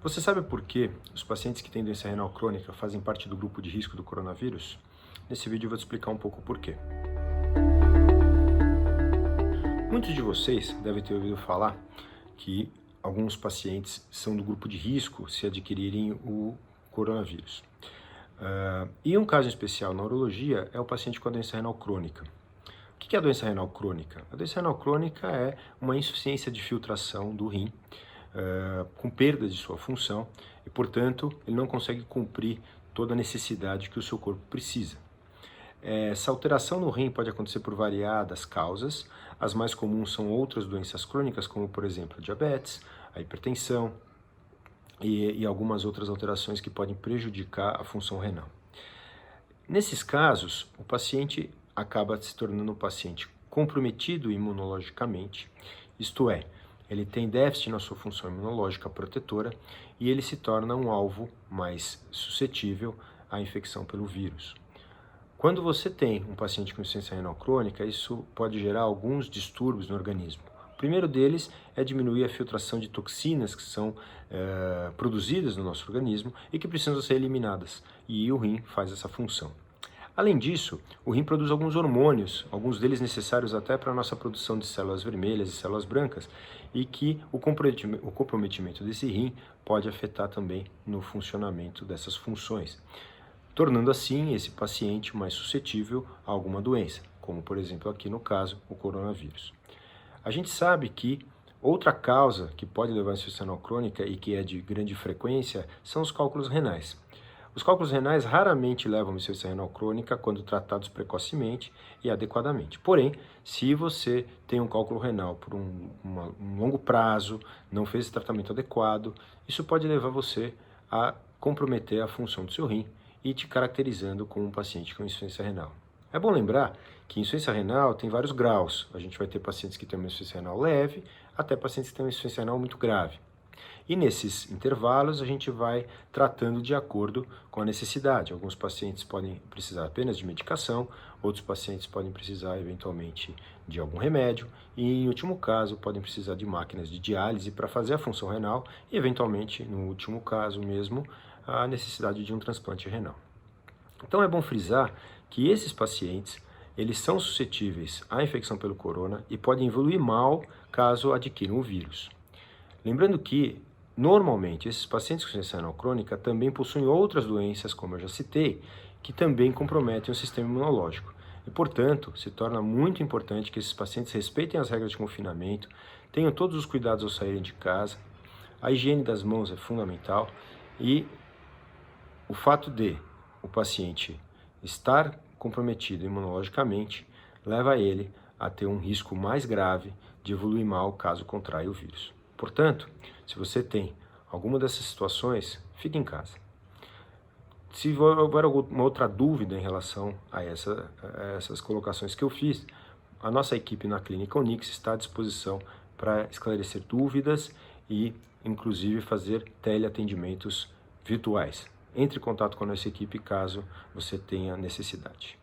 Você sabe por que os pacientes que têm doença renal crônica fazem parte do grupo de risco do coronavírus? Nesse vídeo eu vou te explicar um pouco por quê. Muitos de vocês devem ter ouvido falar que alguns pacientes são do grupo de risco se adquirirem o coronavírus. E um caso especial na urologia é o paciente com a doença renal crônica. O que é a doença renal crônica? A doença renal crônica é uma insuficiência de filtração do rim, com perda de sua função e, portanto, ele não consegue cumprir toda a necessidade que o seu corpo precisa. Essa alteração no rim pode acontecer por variadas causas. As mais comuns são outras doenças crônicas, como, por exemplo, a diabetes, a hipertensão e algumas outras alterações que podem prejudicar a função renal. Nesses casos, o paciente acaba se tornando um paciente comprometido imunologicamente, isto é, ele tem déficit na sua função imunológica protetora e ele se torna um alvo mais suscetível à infecção pelo vírus. Quando você tem um paciente com insuficiência renal crônica, isso pode gerar alguns distúrbios no organismo. O primeiro deles é diminuir a filtração de toxinas que são produzidas no nosso organismo e que precisam ser eliminadas, e o rim faz essa função. Além disso, o rim produz alguns hormônios, alguns deles necessários até para a nossa produção de células vermelhas e células brancas, e que o comprometimento desse rim pode afetar também no funcionamento dessas funções, tornando assim esse paciente mais suscetível a alguma doença, como por exemplo aqui no caso o coronavírus. A gente sabe que outra causa que pode levar à insuficiência renal crônica e que é de grande frequência são os cálculos renais. Os cálculos renais raramente levam à insuficiência renal crônica quando tratados precocemente e adequadamente. Porém, se você tem um cálculo renal por um longo prazo, não fez esse tratamento adequado, isso pode levar você a comprometer a função do seu rim e te caracterizando como um paciente com insuficiência renal. É bom lembrar que insuficiência renal tem vários graus. A gente vai ter pacientes que têm uma insuficiência renal leve, até pacientes que têm uma insuficiência renal muito grave. E nesses intervalos a gente vai tratando de acordo com a necessidade. Alguns pacientes podem precisar apenas de medicação, outros pacientes podem precisar eventualmente de algum remédio e, em último caso, podem precisar de máquinas de diálise para fazer a função renal e, eventualmente, no último caso mesmo, a necessidade de um transplante renal. Então é bom frisar que esses pacientes eles são suscetíveis à infecção pelo corona e podem evoluir mal caso adquiram o vírus. Lembrando que, normalmente, esses pacientes com insuficiência renal crônica também possuem outras doenças, como eu já citei, que também comprometem o sistema imunológico. E, portanto, se torna muito importante que esses pacientes respeitem as regras de confinamento, tenham todos os cuidados ao saírem de casa, a higiene das mãos é fundamental e o fato de o paciente estar comprometido imunologicamente leva ele a ter um risco mais grave de evoluir mal caso contraia o vírus. Portanto, se você tem alguma dessas situações, fique em casa. Se houver alguma outra dúvida em relação a essas colocações que eu fiz, a nossa equipe na Clínica Onyx está à disposição para esclarecer dúvidas e, inclusive, fazer teleatendimentos virtuais. Entre em contato com a nossa equipe caso você tenha necessidade.